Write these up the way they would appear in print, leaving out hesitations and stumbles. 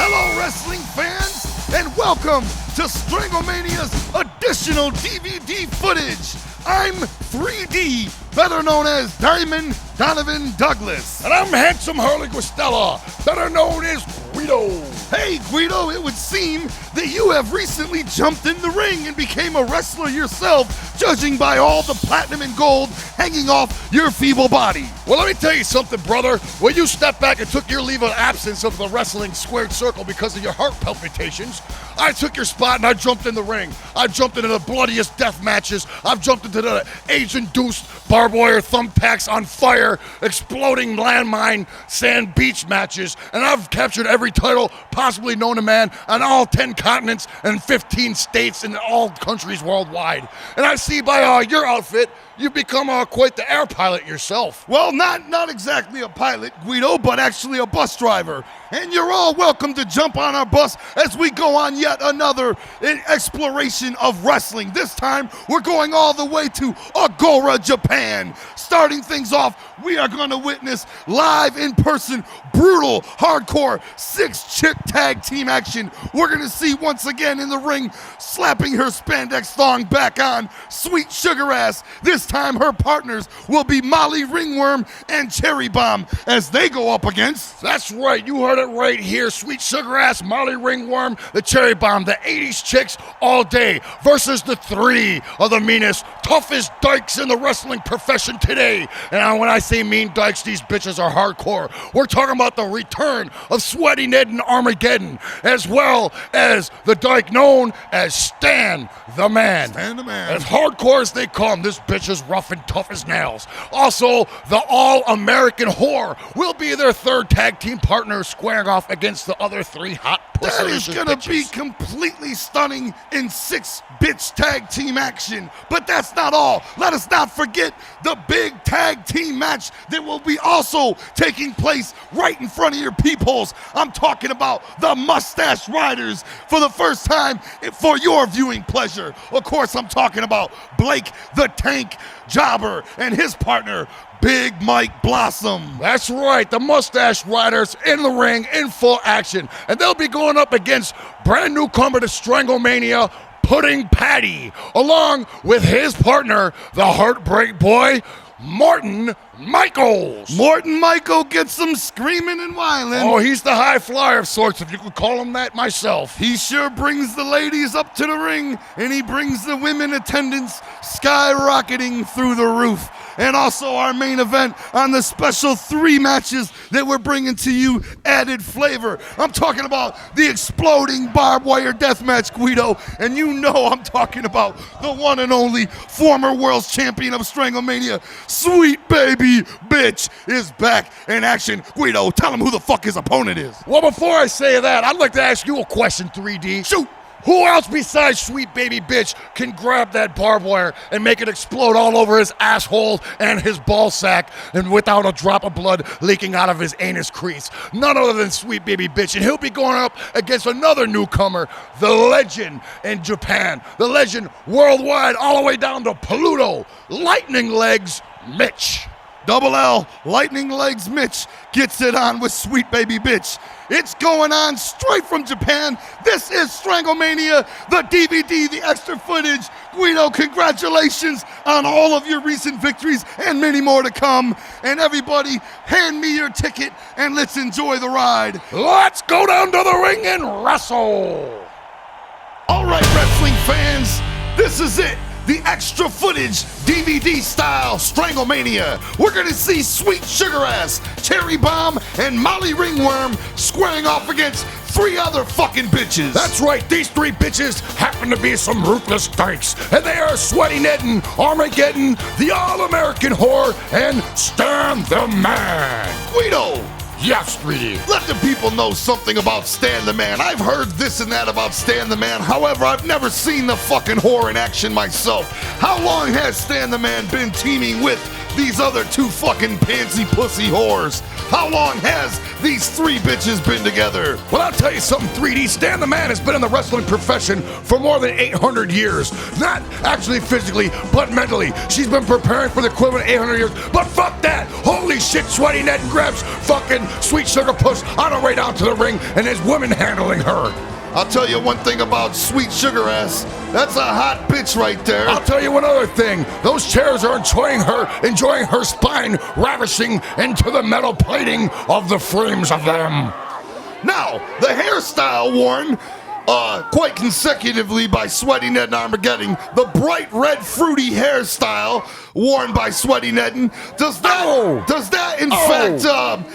Hello, wrestling fans, and welcome to StrangleMania's additional DVD footage. I'm 3D, better known as Diamond Donovan Douglas. And I'm Handsome Harley Guestella, better known as Gweedo. Hey, Gweedo, it would seem that you have recently jumped in the ring and became a wrestler yourself, judging by all the platinum and gold hanging off your feeble body. Well, let me tell you something, brother. When you stepped back and took your leave of absence of the wrestling squared circle because of your heart palpitations, I took your spot and I jumped in the ring. I've jumped into the bloodiest death matches. I've jumped into the age-induced barbed wire thumbtacks on fire, exploding landmine sand beach matches, and I've captured every title possibly known to man on all 10 continents and 15 states in all countries worldwide. And I see by your outfit, you've become quite the air pilot yourself. Well, not exactly a pilot, Gweedo, but actually a bus driver. And you're all welcome to jump on our bus as we go on yet another exploration of wrestling. This time, we're going all the way to Agora, Japan. Starting things off, we are going to witness live in-person, brutal, hardcore, 6-chick tag team action. We're going to see once again in the ring, slapping her spandex thong back on, Sweet Sugar Ass. This time, her partners will be Molly Ringworm and Cherry Bomb as they go up against... That's right, you heard it right here. Sweet Sugar Ass, Molly Ringworm, the Cherry Bomb, the 80s chicks all day versus the 3 of the meanest, toughest dykes in the wrestling profession today. And when I say mean dykes, these bitches are hardcore. We're talking about the return of Sweaty Ned and Armageddon, as well as the dyke known as Stan the Man. Stan the Man. As hardcore as they come, this bitch is rough and tough as nails. Also, the All-American Whore will be their third tag team partner, squaring off against the other 3 hot pussy. That is going to be completely stunning in 6-bitch tag team action. But that's not all. Let us not forget the big tag team match that will be also taking place right in front of your peepholes. I'm talking about the Mustache Riders for the first time for your viewing pleasure. Of course, I'm talking about Blake the Tank Jobber and his partner, Big Mike Blossom. That's right, the Mustache Riders in the ring in full action. And they'll be going up against brand newcomer to StrangleMania, Pudding Patty, along with his partner, the Heartbreak Boy, Morton Michaels. Morton Michael gets some screaming and whining. Oh, he's the high flyer of sorts, if you could call him that myself. He sure brings the ladies up to the ring, and he brings the women attendants skyrocketing through the roof. And also our main event on the special 3 matches that we're bringing to you, added flavor. I'm talking about the exploding barbed wire death match, Gweedo. And you know I'm talking about the one and only former world champion of StrangleMania, Sweet Baby Bitch, is back in action. Gweedo, tell him who the fuck his opponent is. Well, before I say that, I'd like to ask you a question, 3D. Shoot. Who else besides Sweet Baby Bitch can grab that barbed wire and make it explode all over his asshole and his ball sack and without a drop of blood leaking out of his anus crease? None other than Sweet Baby Bitch. And he'll be going up against another newcomer, the legend in Japan, the legend worldwide, all the way down to Pluto, Lightning Legs Mitch. Double L, Lightning Legs Mitch gets it on with Sweet Baby Bitch. It's going on straight from Japan. This is StrangleMania, the DVD, the extra footage. Gweedo, congratulations on all of your recent victories and many more to come. And everybody, hand me your ticket and let's enjoy the ride. Let's go down to the ring and wrestle. All right, wrestling fans, this is it. The extra footage, DVD style StrangleMania. We're gonna see Sweet Sugar Ass, Cherry Bomb, and Molly Ringworm squaring off against 3 other fucking bitches. That's right, these 3 bitches happen to be some ruthless dykes, and they are Sweaty Ned and Armageddon, the All-American Whore, and Stan the Man. Gweedo. Yes, 3D. Let the people know something about Stan the Man. I've heard this and that about Stan the Man. However, I've never seen the fucking whore in action myself. How long has Stan the Man been teaming with these other 2 fucking pansy pussy whores? How long has these three bitches been together? Well, I'll tell you something, 3D. Stan the Man has been in the wrestling profession for more than 800 years. Not actually physically, but mentally. She's been preparing for the equivalent of 800 years. But fuck that! Holy shit, Sweaty Ned grabs fucking Sweet Sugar Puss on her way down to the ring, and there's women handling her. I'll tell you one thing about Sweet Sugar Ass. That's a hot bitch right there. I'll tell you one other thing. Those chairs are enjoying her spine ravishing into the metal plating of the frames of them. Now, the hairstyle worn quite consecutively by Sweaty Ned and Armageddon, the bright red fruity hairstyle worn by Sweaty Ned, does that in fact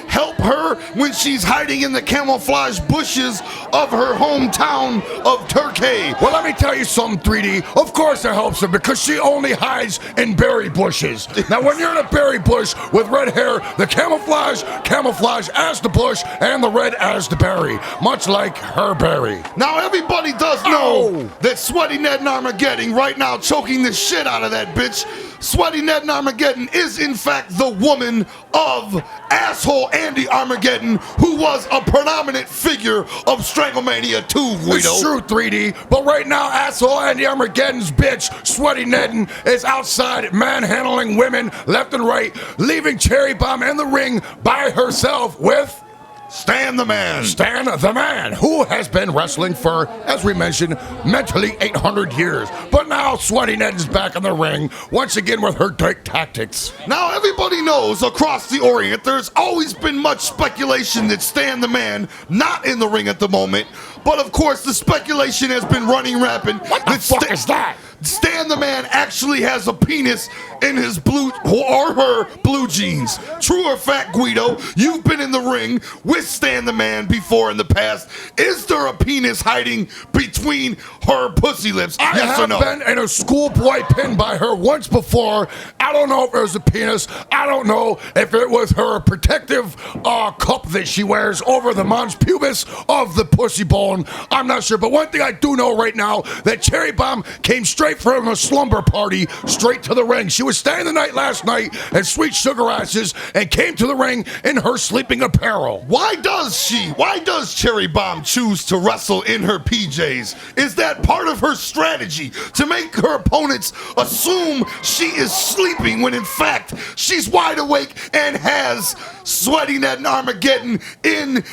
help her when she's hiding in the camouflage bushes of her hometown of Turkey? Well, let me tell you something, 3D. Of course it helps her because she only hides in berry bushes. Now, when you're in a berry bush with red hair, the camouflage as the bush and the red as the berry, much like her berry. Now, everybody does know that Sweaty Ned and Armageddon right now choking the shit out of that bitch. Sweaty Ned and Armageddon is in fact the woman of asshole Andy Armageddon, who was a predominant figure of StrangleMania 2, Gweedo. It's true, 3D, but right now asshole Andy Armageddon's bitch, Sweaty Ned, is outside manhandling women left and right, leaving Cherry Bomb in the ring by herself with Stan the Man. Stan the Man, who has been wrestling for, as we mentioned, mentally 800 years. But now Sweaty Ned is back in the ring, once again with her dark tactics. Now everybody knows across the Orient there's always been much speculation that Stan the Man not in the ring at the moment. But of course the speculation has been running rampant. What the fuck is that? Stan the Man actually has a penis in his blue or her blue jeans. True or fact, Gweedo, you've been in the ring with Stan the Man before in the past. Is there a penis hiding between her pussy lips? Yes or no? I have been in a schoolboy pin by her once before. I don't know if it was a penis. I don't know if it was her protective cup that she wears over the mons pubis of the pussy bone. I'm not sure, but one thing I do know right now, that Cherry Bomb came straight from a slumber party straight to the ring. She was staying the night last night at Sweet Sugar Asses and came to the ring in her sleeping apparel. Why does Cherry Bomb choose to wrestle in her PJs? Is that part of her strategy to make her opponents assume she is sleeping when in fact she's wide awake and has Sweaty Ned and Armageddon in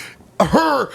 her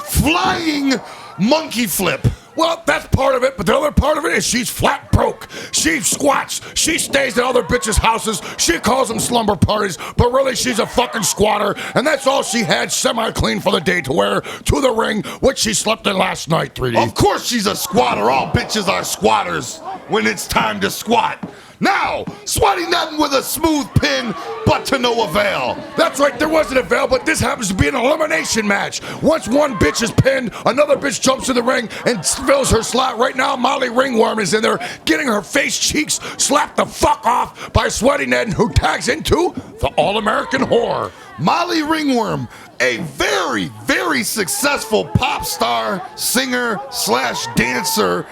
flying monkey flip? Well, that's part of it, but the other part of it is she's flat broke. She squats. She stays at other bitches' houses. She calls them slumber parties, but really she's a fucking squatter, and that's all she had semi-clean for the day to wear to the ring, which she slept in last night, 3D. Of course she's a squatter. All bitches are squatters when it's time to squat. Now, Sweaty Ned with a smooth pin, but to no avail. That's right, there wasn't a avail, but this happens to be an elimination match. Once one bitch is pinned, another bitch jumps in the ring and fills her slot. Right now, Molly Ringworm is in there, getting her face cheeks slapped the fuck off by Sweaty Ned, who tags into the All-American Whore. Molly Ringworm, a very, very successful pop star, singer / dancer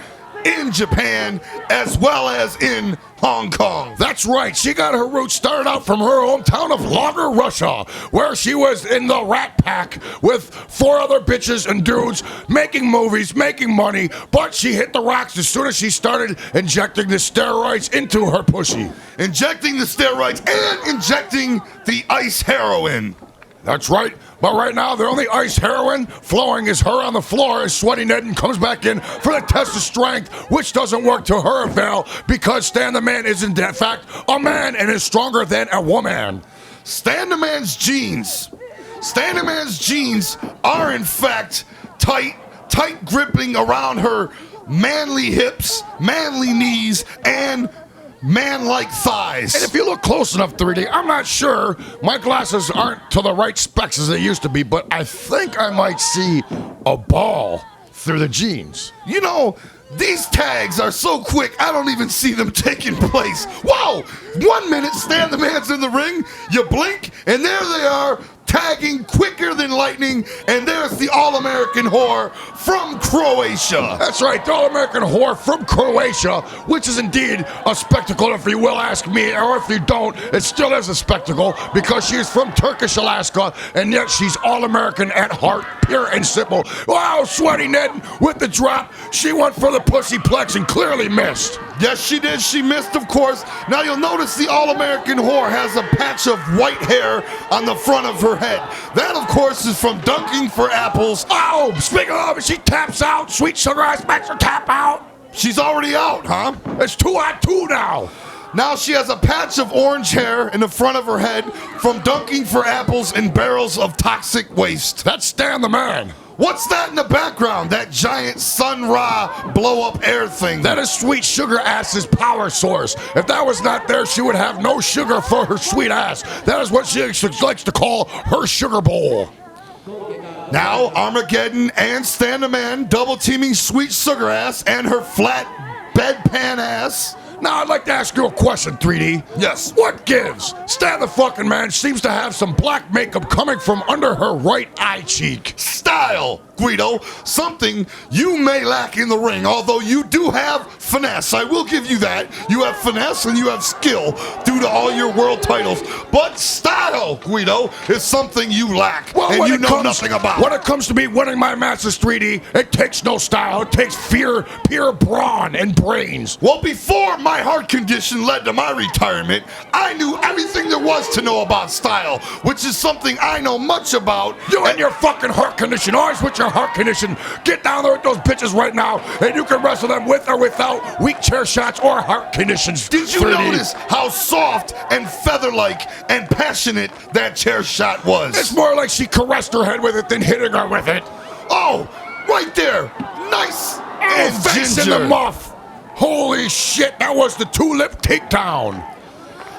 in Japan as well as in Hong Kong. That's right. She got her roots started out from her hometown of Lager, Russia, where she was in the Rat Pack with 4 other bitches and dudes making movies, making money, but she hit the rocks as soon as she started injecting the steroids into her pussy. Injecting the steroids and injecting the ice heroin. That's right. But right now, the only ice heroin flowing is her on the floor as Sweaty Ned comes back in for the test of strength, which doesn't work to her avail because Stan the Man is in fact a man and is stronger than a woman. Stan the Man's jeans. Stan the Man's jeans are in fact tight gripping around her manly hips, manly knees, and man-like thighs. And if you look close enough, 3D, I'm not sure. My glasses aren't to the right specs as they used to be, but I think I might see a ball through the jeans. You know, these tags are so quick, I don't even see them taking place. Whoa! 1 minute, Stan the Man's in the ring, you blink, and there they are, tagging quicker than lightning, and there's the All-American whore from Croatia. That's right, the All-American whore from Croatia, which is indeed a spectacle, if you will ask me, or if you don't, it still is a spectacle, because she is from Turkish Alaska, and yet she's All-American at heart, pure and simple. Wow, Sweaty Ned with the drop. She went for the pussy plex and clearly missed. Yes, she did. She missed, of course. Now you'll notice the All-American whore has a patch of white hair on the front of her head. That, of course, is from dunking for apples. Oh, speaking of, she taps out. Sweet Sugar Ass makes her tap out. She's already out, huh? It's 2 on 2 now. Now she has a patch of orange hair in the front of her head from dunking for apples in barrels of toxic waste. That's Stan the Man. What's that in the background? That giant Sun Ra blow-up air thing. That is Sweet Sugar Ass's power source. If that was not there, she would have no sugar for her sweet ass. That is what she likes to call her sugar bowl. Now Armageddon and Stan the Man double-teaming Sweet Sugar Ass and her flat bedpan ass. Now, I'd like to ask you a question, 3D. Yes. What gives? Stan the fucking Man seems to have some black makeup coming from under her right eye cheek. Style, Gweedo. Something you may lack in the ring, although you do have finesse. I will give you that. You have finesse and you have skill due to all your world titles. But style, Gweedo, is something you lack and you know nothing about. When it comes to me winning my matches, 3D, it takes no style. It takes pure brawn and brains. Well, before my heart condition led to my retirement, I knew everything there was to know about style, which is something I know much about. You and your fucking heart condition, always with your heart condition. Get down there with those bitches right now, and you can wrestle them with or without weak chair shots or heart conditions. Did you notice how soft and feather-like and passionate that chair shot was? It's more like she caressed her head with it than hitting her with it. Oh, right there. Nice and face ginger. in the muff. Holy shit, that was the tulip takedown.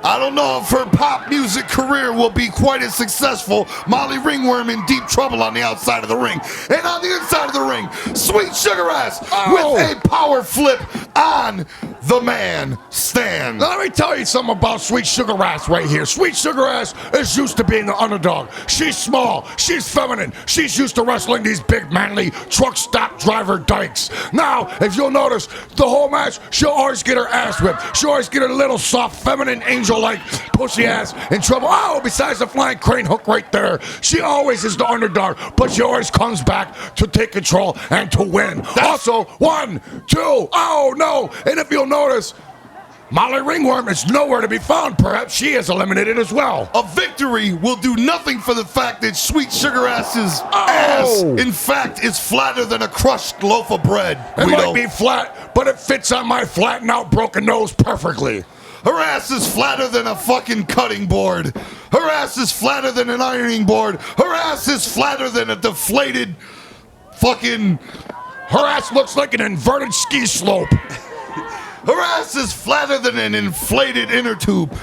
I don't know if her pop music career will be quite as successful. Molly Ringworm in deep trouble on the outside of the ring. And on the inside of the ring, Sweet Sugar Ass with a power flip on the man, Stan. Now, let me tell you something about Sweet Sugar Ass right here. Sweet Sugar Ass is used to being the underdog. She's small. She's feminine. She's used to wrestling these big, manly, truck stop driver dykes. Now, if you'll notice, the whole match, she'll always get her ass whipped. She'll always get her little soft, feminine angel-like pussy ass in trouble. Oh, besides the flying crane hook right there, she always is the underdog, but she always comes back to take control and to win. Also, 1, 2, oh no, and if you'll notice, Molly Ringworm is nowhere to be found. Perhaps she is eliminated as well. A victory will do nothing for the fact that Sweet Sugar Ass's ass, in fact, is flatter than a crushed loaf of bread. It might be flat, but it fits on my flattened out broken nose perfectly. Her ass is flatter than a fucking cutting board. Her ass is flatter than an ironing board. Her ass is flatter than a deflated fucking... Her ass looks like an inverted ski slope. Her ass is flatter than an inflated inner tube.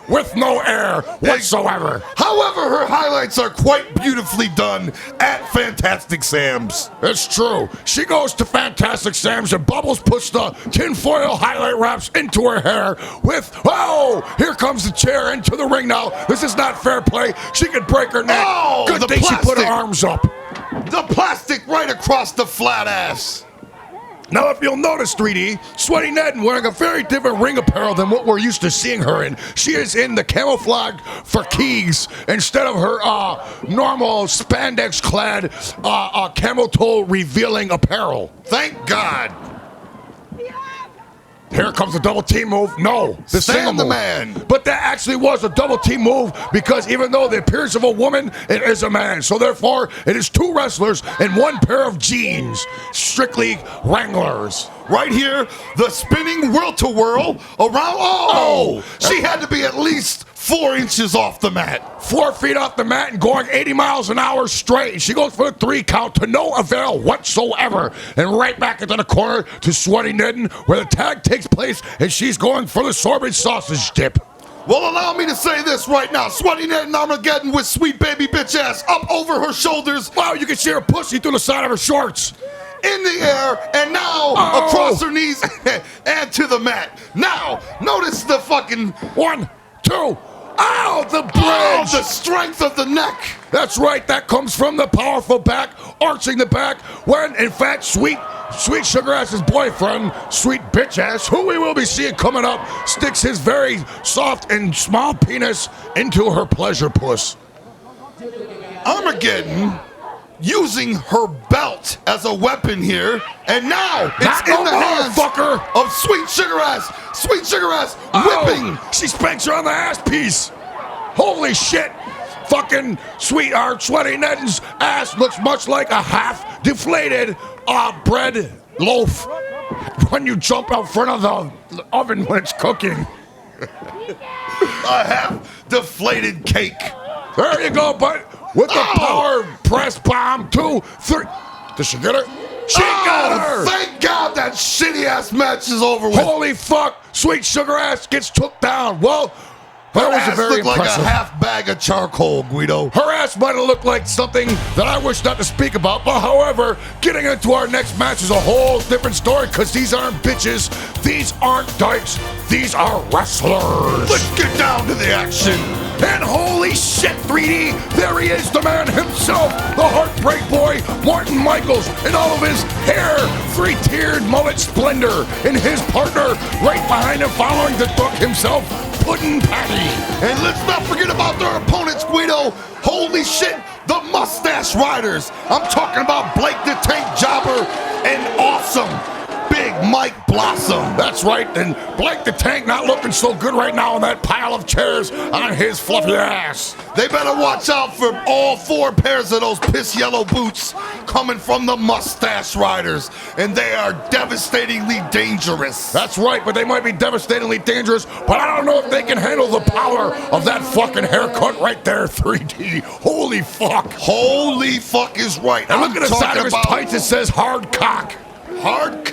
With no air whatsoever. However, her highlights are quite beautifully done at Fantastic Sam's. It's true. She goes to Fantastic Sam's and Bubbles puts the tinfoil highlight wraps into her hair with, oh, here comes the chair into the ring now. This is not fair play. She could break her neck. Oh, good thing she put her arms up. The plastic right across the flat ass. Now, if you'll notice, 3D, Sweaty Ned wearing a very different ring apparel than what we're used to seeing her in. She is in the camouflage for keys instead of her normal spandex-clad camel toe revealing apparel. Thank God. Here comes the double team move. No, the single Stan the move. Man. But that actually was a double team move because even though the appearance of a woman, it is a man. So therefore, it is 2 wrestlers and 1 pair of jeans. Strictly Wranglers. Right here, the spinning whirl-to-whirl around. Oh, she had to be at least 4 inches off the mat. 4 feet off the mat and going 80 miles an hour straight. She goes for the 3 count to no avail whatsoever. And right back into the corner to Sweaty Ned, where the tag takes place, and she's going for the sorbet sausage dip. Well, allow me to say this right now. Sweaty Ned and Armageddon with sweet baby bitch ass up over her shoulders. Wow, you can see her pussy through the side of her shorts. In the air, and now across her knees and to the mat. Now, notice the fucking... 1, 2... Ow, the bridge! Oh, the strength of the neck. That's right, that comes from the powerful back, arching the back, when, in fact, Sweet Sugar Ass's boyfriend, Sweet Bitch Ass, who we will be seeing coming up, sticks his very soft and small penis into her pleasure puss. Armageddon using her belt as a weapon here, and now it's Not in no the more, hands fucker. of Sweet Sugar Ass. Sweet Sugar Ass whipping. Oh, she spanks her on the ass piece. Holy shit. Fucking Sweaty Ned's ass looks much like a half deflated bread loaf when you jump out front of the oven when it's cooking. A half deflated cake. There you go, but with the power press bomb, 2, 3. Does she get her? She got her! Thank God that shitty ass match is over with. Holy fuck! Sweet Sugar Ass gets took down. Well, that Her was ass a very looked like impressive. a half bag of charcoal, Gweedo. Her ass might have looked like something that I wish not to speak about, but however, getting into our next match is a whole different story, because these aren't bitches, these aren't dykes, these are wrestlers. Let's get down to the action. And holy shit, 3D, there he is, the man himself, the Heartbreak Boy, Martin Michaels, in all of his hair, 3-tiered mullet splendor, and his partner right behind him, following the duck himself, Puddin' Patty. And let's not forget about their opponents, Gweedo. Holy shit, the Mustache Riders. I'm talking about Blake the Tank Jobber and Awesome Big Mike Blossom. That's right, and Blake the Tank not looking so good right now on that pile of chairs on his fluffy ass. They better watch out for all 4 pairs of those piss yellow boots coming from the Mustache Riders, and they are devastatingly dangerous. That's right, but they might be devastatingly dangerous, but I don't know if they can handle the power of that fucking haircut right there, 3D. Holy fuck. Holy fuck is right. And look at the side of his tights, it says hard cock. Hard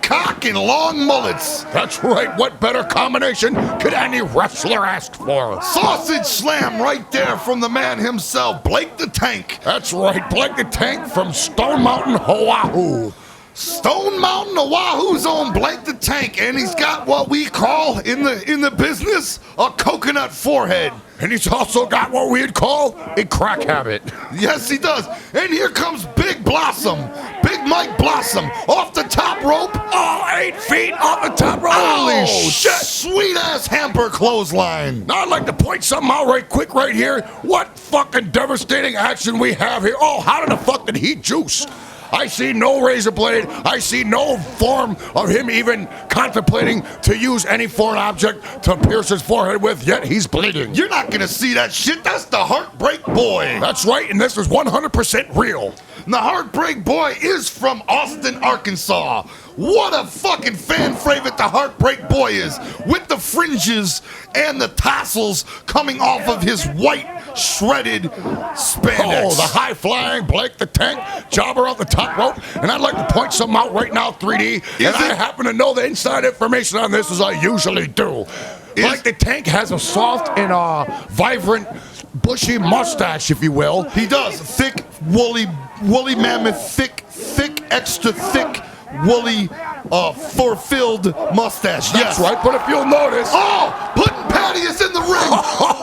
cock and long mullets. That's right, what better combination could any wrestler ask for? Sausage slam right there from the man himself, Blake the Tank. That's right, Blake the Tank from Stone Mountain, Oahu. Stone Mountain, Oahu's own Blake the Tank, and he's got what we call in the business a coconut forehead. And he's also got what we'd call a crack habit. Yes, he does. And here comes Big Blossom, Big Mike Blossom, off the top rope. Oh, 8 feet off the top rope. Holy shit. Sweet ass hamper clothesline. Now I'd like to point something out right quick right here. What fucking devastating action we have here. Oh, how the fuck did he juice? I see no razor blade. I see no form of him even contemplating to use any foreign object to pierce his forehead with, yet he's bleeding. You're not gonna see that shit. That's the Heartbreak Boy. That's right, and this is 100% real. And the Heartbreak Boy is from Austin, Arkansas. What a fucking fan favorite the Heartbreak Boy is, with the fringes and the tassels coming off of his white shredded spandex. Oh, the high-flying Blake the Tank jobber off the top rope. And I'd like to point something out right now, 3D. I happen to know the inside information on this, as I usually do. Blake the Tank has a soft and vibrant, bushy mustache, if you will. He does. Thick, woolly mammoth, thick, extra thick, woolly, fur-filled mustache. That's right, but if you'll notice... Oh, Puddin' Patty is in the ring.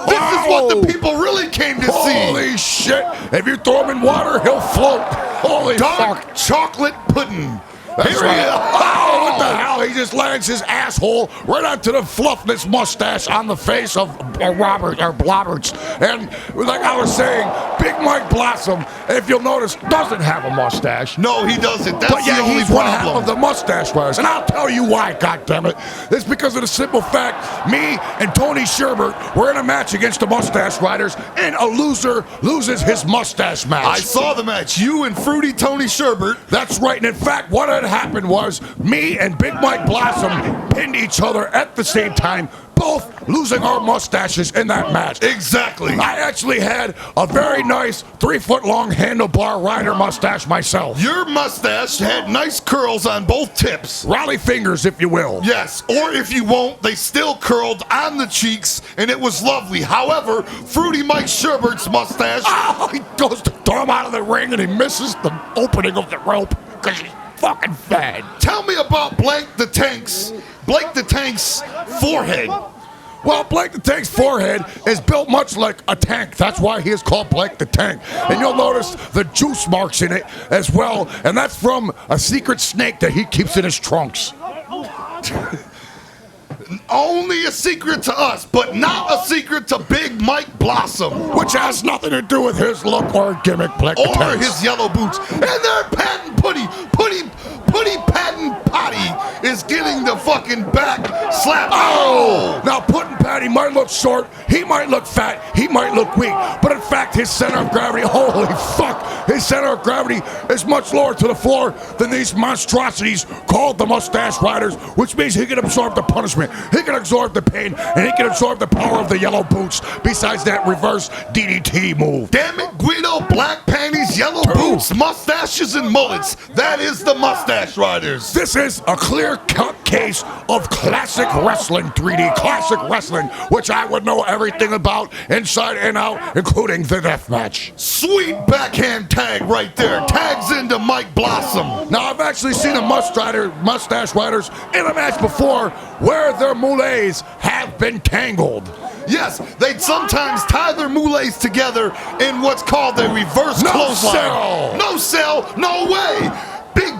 This is what the people really came to see. Holy shit. If you throw him in water, he'll float. Holy Dark fuck. chocolate pudding. That's right. Oh, what the hell? He just lands his asshole right onto the fluffless mustache on the face of Blobberts. And like I was saying, Big Mike Blossom, if you'll notice, doesn't have a mustache. No, he doesn't. That's but yeah, the only he's one half problem. of the mustache riders. And I'll tell you why, goddammit. It's because of the simple fact, me and Tony Sherbert were in a match against the mustache riders, and a loser loses his mustache match. I saw the match. You and Fruity Tony Sherbert. That's right. And in fact, what had happened was me and Big Mike Blossom pinned each other at the same time, both losing our mustaches in that match. Exactly. I actually had a very nice 3-foot-long handlebar rider mustache myself. Your mustache had nice curls on both tips. Raleigh fingers, if you will. Yes, or if you won't, they still curled on the cheeks, and it was lovely. However, Fruity Mike Sherbert's mustache... Oh, he goes to throw him out of the ring, and he misses the opening of the rope because he's fucking fat. Tell me about Blake the Tank's forehead. Well, Blake the Tank's forehead is built much like a tank. That's why he is called Blake the Tank. And you'll notice the juice marks in it as well, and that's from a secret snake that he keeps in his trunks. Only a secret to us, but not a secret to Big Mike Blossom. Which has nothing to do with his look or gimmick, Blake the Or Tank. his yellow boots. And their patent putty patent potty is getting the fucking back slap. Oh! Now, Puddin' Patty might look short, he might look fat, he might look weak, but in fact, his center of gravity, holy fuck, his center of gravity is much lower to the floor than these monstrosities called the Mustache Riders, which means he can absorb the punishment, he can absorb the pain, and he can absorb the power of the yellow boots, besides that reverse DDT move. Damn it, Guido, black panties, yellow boots, mustaches, and mullets. That is the Mustache Riders. This is a clear-cut case of classic wrestling, 3D classic wrestling, which I would know everything about inside and out, including the death match. Sweet backhand tag right there. Tags into Mike Blossom. Now, I've actually seen the Mustache Riders in a match before where their moulets have been tangled. Yes, they'd sometimes tie their moulets together in what's called a reverse clothesline. Sell. No sell, no way. Big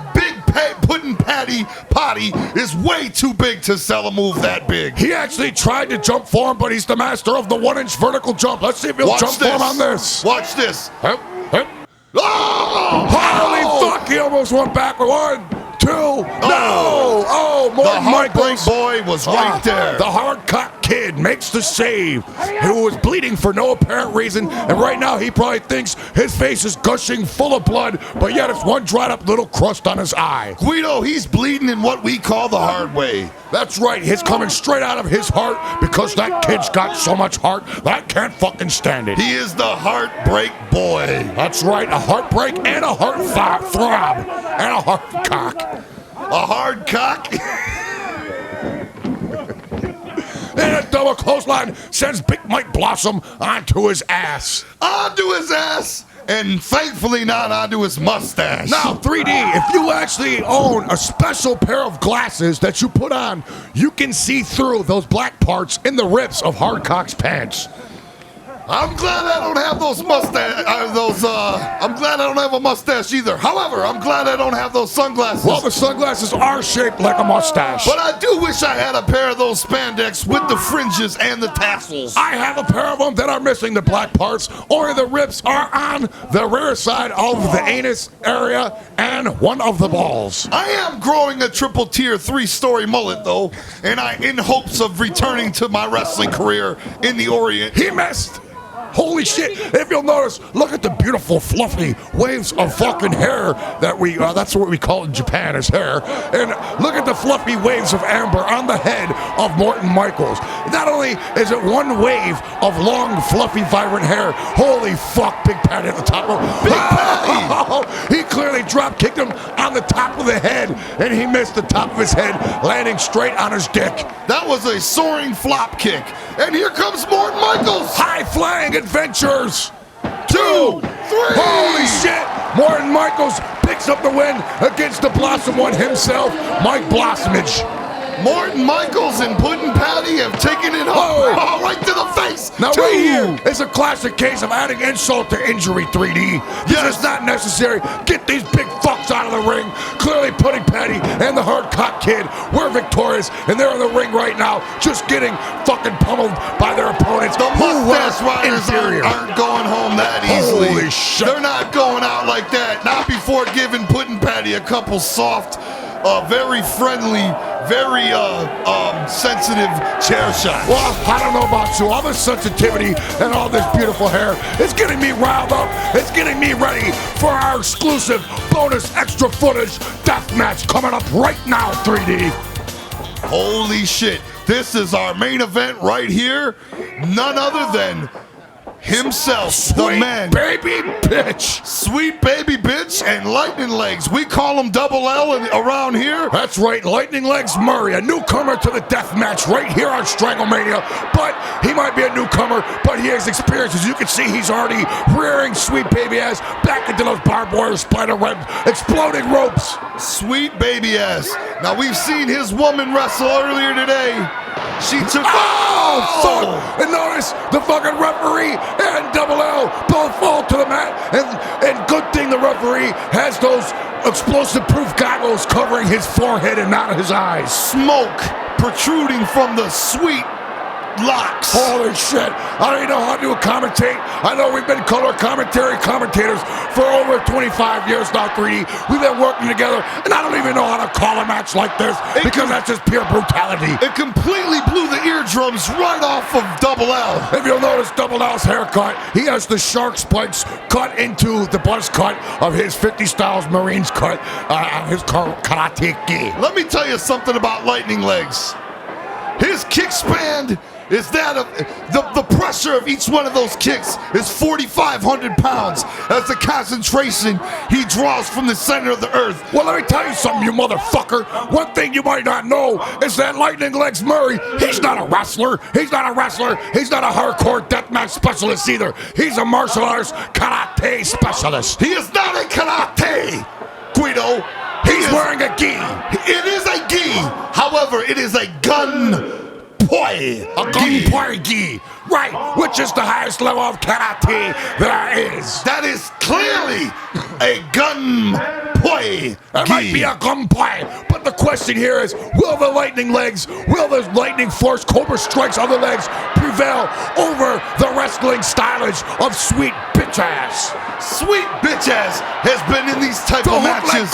Puddin' Patty Potty is way too big to sell a move that big. He actually tried to jump for him, but he's the master of the 1-inch vertical jump. Let's see if he'll jump for him on this. Watch this. Hup, hup. Oh! Holy fuck, he almost went backward. 1, 2, no! Oh, The Morton Heartbreak Michaels. Boy was right there. The hard-cock kid makes the save, who was bleeding for no apparent reason, and right now he probably thinks his face is gushing full of blood, but yet it's one dried-up little crust on his eye. Guido, he's bleeding in what we call the hard way. That's right, he's coming straight out of his heart because that kid's got so much heart that I can't fucking stand it. He is the Heartbreak Boy. That's right, a heartbreak and a heart throb and a heart cock. A hard cock. And a double clothesline sends Big Mike Blossom onto his ass. Onto his ass. And thankfully not onto his mustache. Now, 3D, if you actually own a special pair of glasses that you put on, you can see through those black parts in the rips of Hardcock's pants. I'm glad I don't have those mustache. I'm glad I don't have a mustache either. However, I'm glad I don't have those sunglasses. Well, the sunglasses are shaped like a mustache. But I do wish I had a pair of those spandex with the fringes and the tassels. I have a pair of them that are missing the black parts, or the rips are on the rear side of the anus area and one of the balls. I am growing a triple tier 3-story mullet though, and in hopes of returning to my wrestling career in the Orient. He missed. Holy shit, if you'll notice, look at the beautiful fluffy waves of fucking hair that that's what we call it in Japan, is hair. And look at the fluffy waves of amber on the head of Morton Michaels. Not only is it one wave of long, fluffy, vibrant hair, holy fuck, Big Patty at the top of Big Patty! Oh, he clearly drop kicked him on the top of the head, and he missed the top of his head, landing straight on his dick. That was a soaring flop kick. And here comes Morton Michaels. High-flying adventures. 2, 3. Holy shit! Morton Michaels picks up the win against the Blossom One himself, Mike Blossomage. Morton Michaels and Puddin' Patty have taken it home. Oh, right to the face. Now right here is a classic case of adding insult to injury, 3D. This is not necessary. Get these big fucks out of the ring. Clearly Puddin' Patty and the Hardcock Kid were victorious, and they're in the ring right now just getting fucking pummeled by their opponents. The Mustache Riders aren't going home that easily. Holy shit. They're not going out like that. Not before giving Puddin' Patty a couple soft, very friendly, very sensitive chair shots. Well, I don't know about you. All this sensitivity and all this beautiful hair is getting me riled up. It's getting me ready for our exclusive bonus extra footage death match coming up right now, 3D. Holy shit. This is our main event right here. None other than himself, the man. Baby bitch. Sweet baby bitch and lightning legs. We call him Double L around here. That's right, Lightning Legs Murray, a newcomer to the death match right here on StrangleMania. But he might be a newcomer, but he has experience. As you can see, he's already rearing sweet baby ass back into those barbed wire, spider web, exploding ropes. Sweet baby ass. Now we've seen his woman wrestle earlier today. She took. Oh, fuck! And notice the fucking referee and Double L both fall to the mat. And good thing the referee has those explosive proof goggles covering his forehead and not his eyes. Smoke protruding from the sweet locks. Holy shit. I don't even know how to commentate. I know we've been color commentators for over 25 years now, 3D. We've been working together, and I don't even know how to call a match like this because that's just pure brutality. It completely blew the eardrums right off of Double L. If you'll notice Double L's haircut, he has the shark spikes cut into the buzz cut of his 50 Styles Marines cut on his karate gi. Let me tell you something about Lightning Legs. His kick span is that of the pressure of each one of those kicks is 4,500 pounds. That's the concentration he draws from the center of the earth. Well, let me tell you something, you motherfucker. One thing you might not know is that Lightning Legs Murray, he's not a wrestler. He's not a wrestler. He's not a hardcore deathmatch specialist either. He's a martial arts karate specialist. He is not a karate, Gweedo. He's wearing a gi. It is a gi. However, it is a gun. A gunpoi gi, right, which is the highest level of karate there is. That is clearly a gunpoi. It might be a gunpoi, but the question here is, will the Lightning Lightning Force Cobra Strike's other legs prevail over the wrestling stylage of sweet bitch ass? Sweet bitch ass has been in these type of matches. Like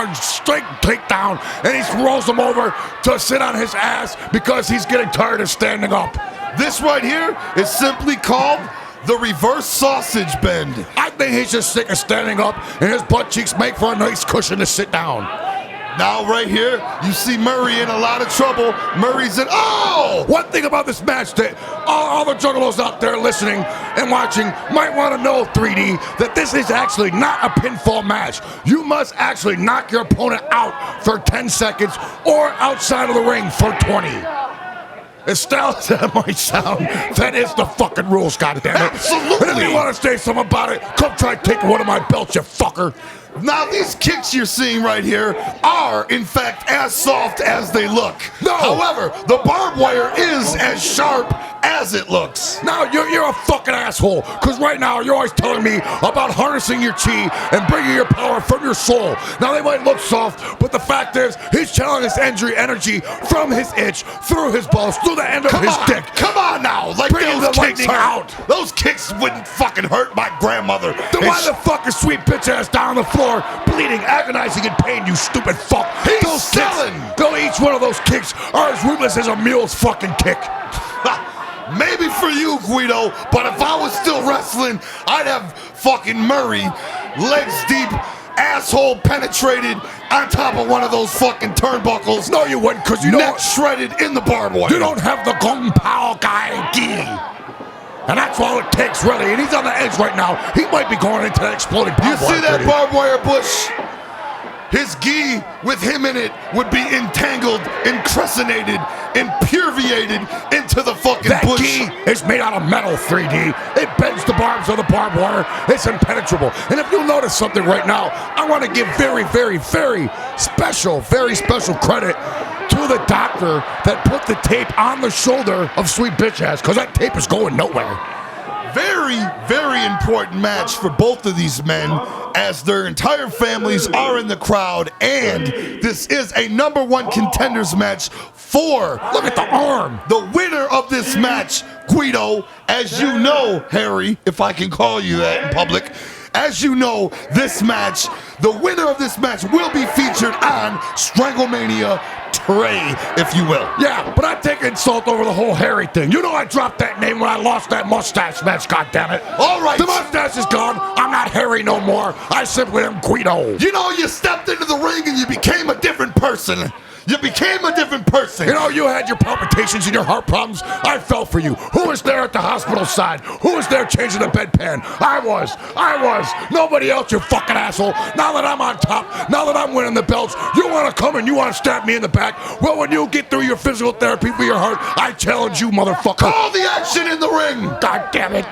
straight takedown, and he rolls him over to sit on his ass because he's getting tired of standing up. This right here is simply called the reverse sausage bend. I think he's just sick of standing up, and his butt cheeks make for a nice cushion to sit down. Now right here, you see Murray in a lot of trouble. Murray's in, oh! One thing about this match that all the juggalos out there listening and watching might want to know, 3D, that this is actually not a pinfall match. You must actually knock your opponent out for 10 seconds or outside of the ring for 20. As style as that might sound, that is the fucking rules, goddammit. Absolutely. And if you want to say something about it, come try taking one of my belts, you fucker. Now, these kicks you're seeing right here are, in fact, as soft as they look. No. However, the barbed wire is as sharp as it looks. Now, you're a fucking asshole, because right now you're always telling me about harnessing your chi and bringing your power from your soul. Now, they might look soft, but the fact is, he's channeling his energy from his itch, through his balls, through the end of his dick. Come on now. Like Bring those the kicks lightning hurt. out. Those kicks wouldn't fucking hurt my grandmother. Then why the fuck is sweet bitch ass down on the floor, bleeding, agonizing in pain, you stupid fuck? He's selling. Each one of those kicks are as ruthless as a mule's fucking kick. Maybe for you, Gweedo, but if I was still wrestling, I'd have fucking Murray, legs deep, asshole penetrated on top of one of those fucking turnbuckles. No, you wouldn't, because you neck don't. shredded in the barbed wire. You don't have the Gung Pao guy gi. And that's all it takes, really. And he's on the edge right now. He might be going into that exploding barbed wire. You see that barbed wire, Bush? His gi with him in it would be entangled, incrustated, impuriated into the fucking bush. That gi is made out of metal, 3D. It bends the barbs of the barbed wire. It's impenetrable. And if you'll notice something right now, I want to give very special credit to the doctor that put the tape on the shoulder of sweet bitch ass, because that tape is going nowhere. Very important match for both of these men, as their entire families are in the crowd, and this is a #1 contenders match for, look at the arm, the winner of this match, Gweedo. As you know, Harry, if I can call you that in public, as you know, this match, the winner of this match will be featured on StrangleMania Trey, if you will. Yeah, but I take insult over the whole Harry thing. You know I dropped that name when I lost that mustache match, goddammit. All right. The mustache is gone. I'm not Harry no more. I simply am Gweedo. You know, you stepped into the ring and you became a different person. You became a different person. You know, you had your palpitations and your heart problems. I felt for you. Who was there at the hospital side? Who was there changing the bedpan? I was. Nobody else, you fucking asshole. Now that I'm on top, now that I'm winning the belts, you want to come and you want to stab me in the back? Well, when you get through your physical therapy for your heart, I challenge you, motherfucker. Call the action in the ring. God damn it.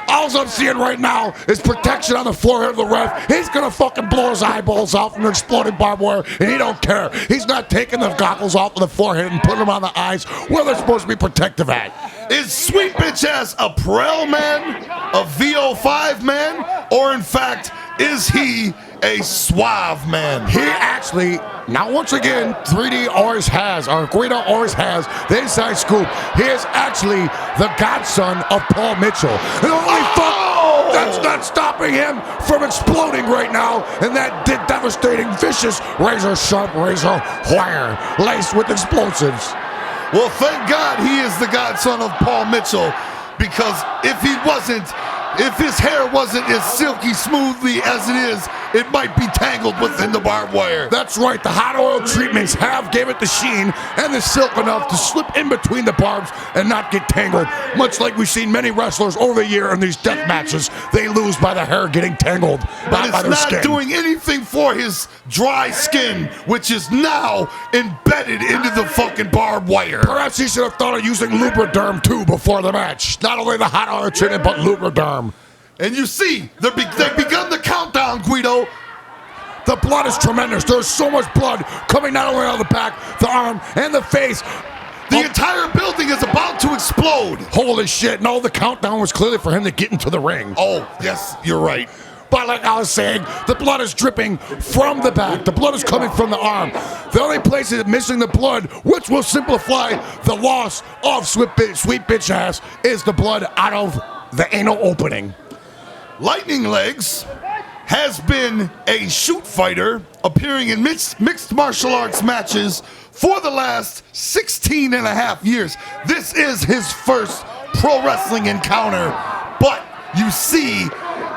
All I'm seeing right now is protection on the forehead of the ref. He's gonna fucking blow his eyeballs out from the exploding barbed wire, and he don't care. He's not taking the goggles off of the forehead and putting them on the eyes where they're supposed to be protective at. Is sweet bitch ass a Prel man, a VO5 man, or in fact, is he a suave man? He actually, now once again, 3D always has, or Gweedo always has, the inside scoop. He is actually the godson of Paul Mitchell. And only fuck, that's not stopping him from exploding right now in that devastating, vicious, razor-sharp razor wire laced with explosives. Well, thank God he is the godson of Paul Mitchell, because if he wasn't, if his hair wasn't as silky smoothly as it is, it might be tangled within the barbed wire. That's right, the hot oil treatments have gave it the sheen and the silk enough to slip in between the barbs and not get tangled. Much like we've seen many wrestlers over the year in these death matches, they lose by the hair getting tangled, but not by their it's not skin. doing anything for his dry skin, which is now embedded into the fucking barbed wire. Perhaps he should have thought of using Lubriderm too before the match. Not only the hot oil treatment, but Lubriderm. And you see, they've begun the countdown, Gweedo. The blood is tremendous. There's so much blood coming not only out of the back, the arm, and the face. The entire building is about to explode. Holy shit. No, the countdown was clearly for him to get into the ring. Oh, yes, you're right. But like I was saying, the blood is dripping from the back. The blood is coming from the arm. The only place that's missing the blood, which will simplify the loss of sweet bitch ass, is the blood out of the anal opening. Lightning Legs has been a shoot fighter appearing in mixed martial arts matches for the last 16 and a half years. This is his first pro wrestling encounter, but you see,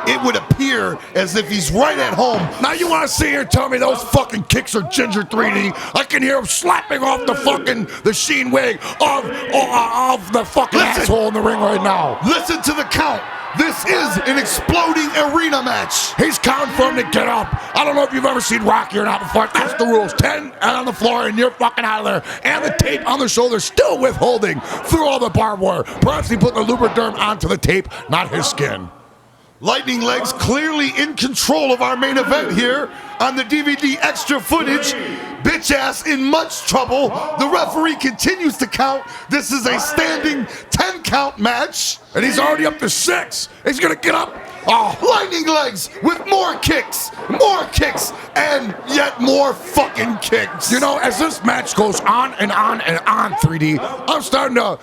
it would appear as if he's right at home. Now you want to sit here and tell me those fucking kicks are Ginger 3D? I can hear him slapping off the sheen wig of the fucking asshole in the ring right now. Listen to the count. This is an exploding arena match. He's counting for him to get up. I don't know if you've ever seen Rocky or not before. That's the rules. 10 on the floor and you're fucking out of there. And the tape on the shoulder still withholding through all the barbed wire. Perhaps he put the Lubriderm onto the tape, not his skin. Lightning Legs clearly in control of our main event here on the DVD extra footage. Bitch ass in much trouble. The referee continues to count. This is a standing 10 count match. And he's already up to 6. He's gonna get up. Oh, Lightning Legs with more kicks, and yet more fucking kicks. You know, as this match goes on and on and on, 3D, I'm starting to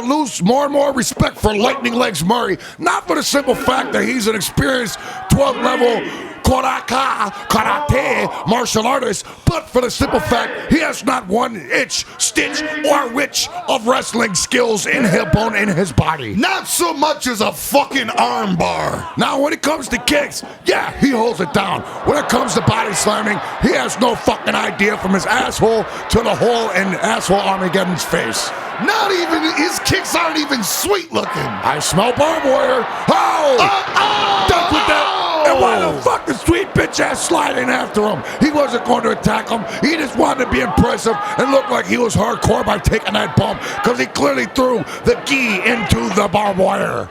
lose more and more respect for Lightning Legs Murray. Not for the simple fact that he's an experienced 12th level karate martial artist, but for the simple fact he has not one itch, stitch, or witch of wrestling skills in his bone in his body. Not so much as a fucking arm bar. Now, when it comes to kicks, yeah, he holds it down. When it comes to body slamming, he has no fucking idea from his asshole to the hole in asshole Armageddon's face. Not even, his kicks aren't even sweet looking. I smell barbed wire. That's what that. And why the fuck is sweet bitch ass sliding after him? He wasn't going to attack him. He just wanted to be impressive and look like he was hardcore by taking that bump, because he clearly threw the gi into the barbed wire.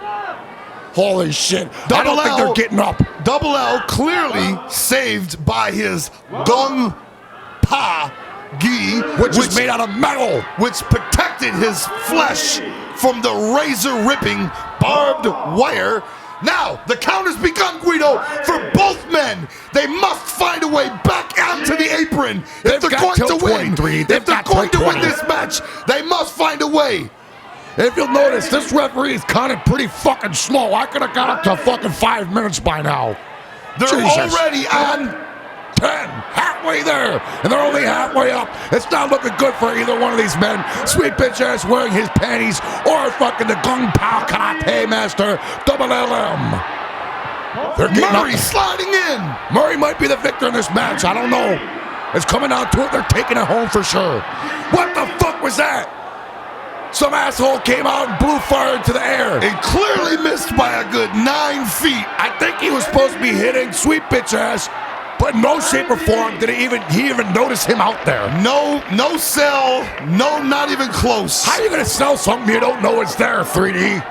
Holy shit. I don't think they're getting up. Double L clearly saved by his gung pa gi, which is made out of metal, which protected his flesh from the razor-ripping barbed wire. Now, the count has begun, Gweedo, for both men. They must find a way back onto the apron if they're going to win. If they're going to win this match, they must find a way. If you'll notice, this referee is counting pretty fucking slow. I could have got up to fucking 5 minutes by now. They're already on 10, halfway there, and they're only halfway up. It's not looking good for either one of these men. Sweet bitch ass wearing his panties, or fucking the Gung Pao Karate Master, Double LM. They're getting Murray up. sliding in. Murray might be the victor in this match. I don't know. It's coming down to it. They're taking it home for sure. What the fuck was that? Some asshole came out and blew fire into the air. It clearly missed by a good 9 feet. I think he was supposed to be hitting sweet bitch ass, but in no shape or form did he even notice him out there. No sell, no, not even close. How are you gonna sell something you don't know it's there, 3D?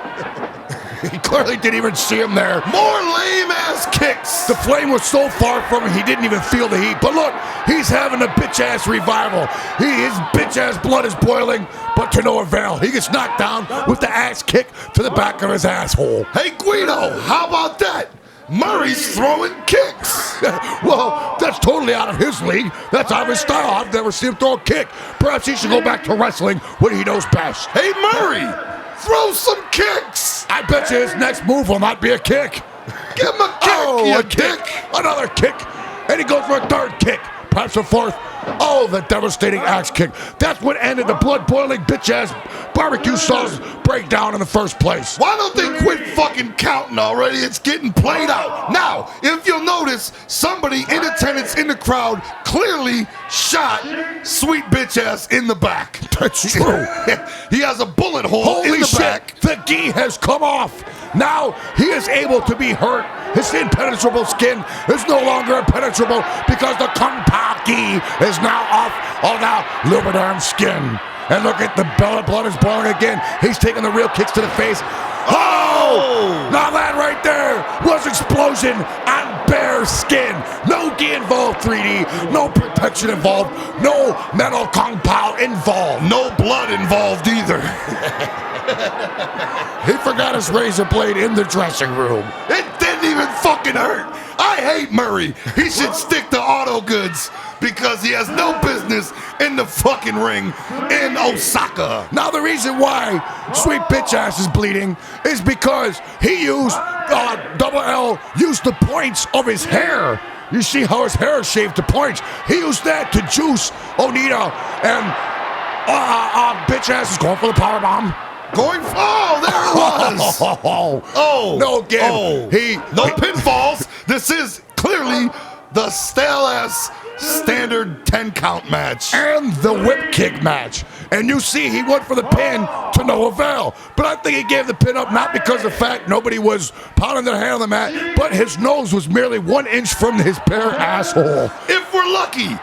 He clearly didn't even see him there. More lame-ass kicks. The flame was so far from him, he didn't even feel the heat. But look, he's having a bitch-ass revival. His bitch-ass blood is boiling, but to no avail. He gets knocked down with the axe kick to the back of his asshole. Hey, Gweedo, how about that? Murray's throwing kicks. Well, that's totally out of his league. That's out of his style. I've never seen him throw a kick. Perhaps he should go back to wrestling when he knows best. Hey, Murray, throw some kicks. I bet you his next move will not be a kick. Give him a kick, Oh, a kick. Another kick. And he goes for a third kick. Perhaps a fourth. Oh, the devastating axe kick. That's what ended the blood-boiling bitch-ass barbecue sauce breakdown in the first place. Why don't they quit fucking counting already? It's getting played out. Now, if you'll notice, somebody in attendance in the crowd clearly shot sweet bitch ass in the back. That's true. He has a bullet hole Holy in the shit, back. the gi has come off. Now he is able to be hurt. His impenetrable skin is no longer impenetrable because the Kung Pao gi is now off of the lubriderm skin. And look at the blood is boiling again. He's taking the real kicks to the face. Oh! Now that right there was explosion on bare skin. No gi involved, 3D. No protection involved. No metal Kung Pao involved. No blood involved either. He forgot his razor blade in the dressing room. It didn't even fucking hurt. I hate Murray. He should stick to auto goods because he has no business in the fucking ring in Osaka. Now the reason why sweet bitch ass is bleeding is because he used Double L used the points of his hair. You see how his hair is shaved to points. He used that to juice Onita, and bitch ass is going for the power bomb. Going oh, there it was. Oh, no again. Oh. No pinfalls. This is clearly the stale-ass standard 10-count match. And the whip kick match. And you see he went for the pin to no avail. But I think he gave the pin up not because of the fact nobody was pounding their hand on the mat, but his nose was merely 1 inch from his bare asshole. If we're lucky,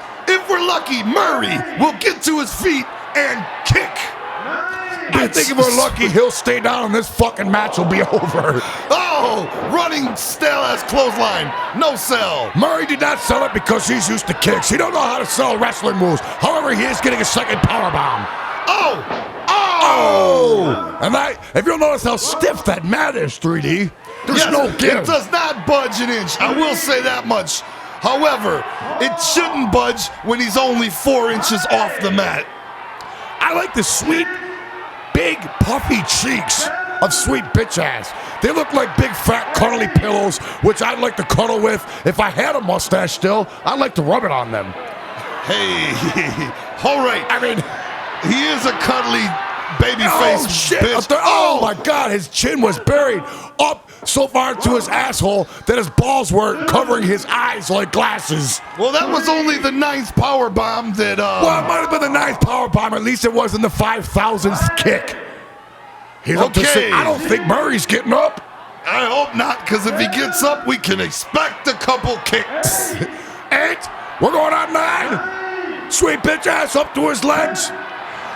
Murray will get to his feet and kick. I think if we're lucky, he'll stay down and this fucking match will be over. Oh, running stale-ass clothesline. No sell. Murray did not sell it because he's used to kicks. He don't know how to sell wrestling moves. However, he is getting a second powerbomb. Oh! And if you'll notice how stiff that mat is, 3D, there's no give. It does not budge an inch. I will say that much. However, it shouldn't budge when he's only 4 inches off the mat. I like the sweet, big, puffy cheeks of sweet bitch ass. They look like big, fat, cuddly pillows, which I'd like to cuddle with. If I had a mustache still, I'd like to rub it on them. Hey, all right. I mean, he is a cuddly baby face bitch. Oh my God, his chin was buried up so far to his asshole that his balls were covering his eyes like glasses. Well, that was only the 9th power bomb that. Well, it might have been the 9th power bomb. At least it wasn't the 5,000th kick. He's up to say, I don't think Murray's getting up. I hope not, because if he gets up, we can expect a couple kicks. 8. We're going on 9. Sweet bitch ass up to his legs.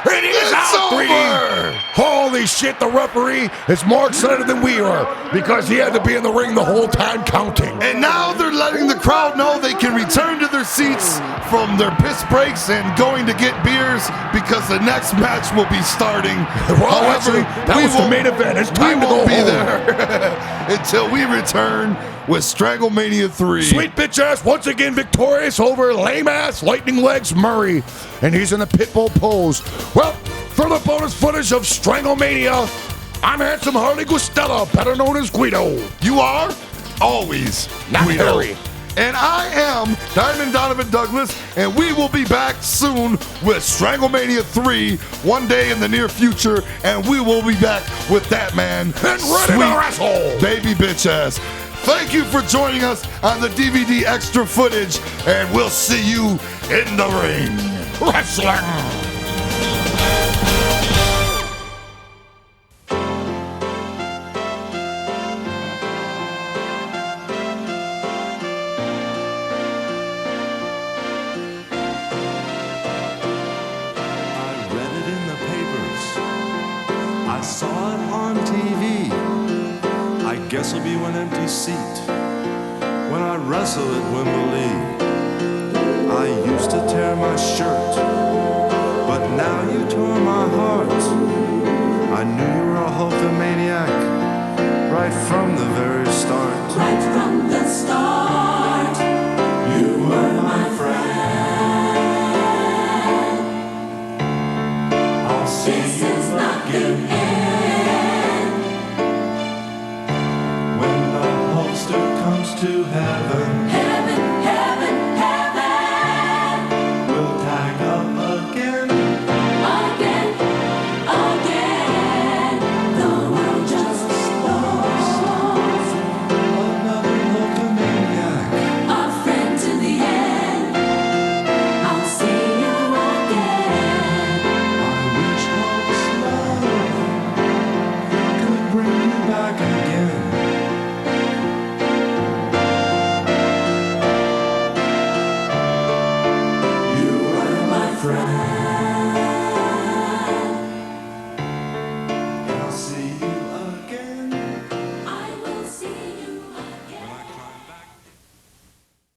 And he is out, 3D. Holy shit, the referee is more excited than we are because he had to be in the ring the whole time counting. And now they're letting the crowd know they can return to their seats from their piss breaks and going to get beers because the next match will be starting. Well, however, that was the main event. It's time to go home. We won't be there until we return with StrangleMania 3. Sweet bitch ass once again victorious over lame ass lightning legs Murray. And he's in the pitbull pose. Well, for the bonus footage of StrangleMania, I'm Handsome Harley Guestella, better known as Gweedo. You are? Always Not Gweedo. Harry. And I am Diamond Donovan Douglas, and we will be back soon with StrangleMania 3 one day in the near future, and we will be back with that man. And ready to wrestle. Baby bitch ass. Thank you for joining us on the DVD extra footage, and we'll see you in the ring. Wrestling. I saw it on TV. this'll be one empty seat. When I wrestle at Wembley, I used to tear my shirt, but now you tore my heart. I knew you were a Hulkamaniac right from the very start. Right from the start, you were my friend. I'll see This you is not the again end. when the Hulkster comes to heaven.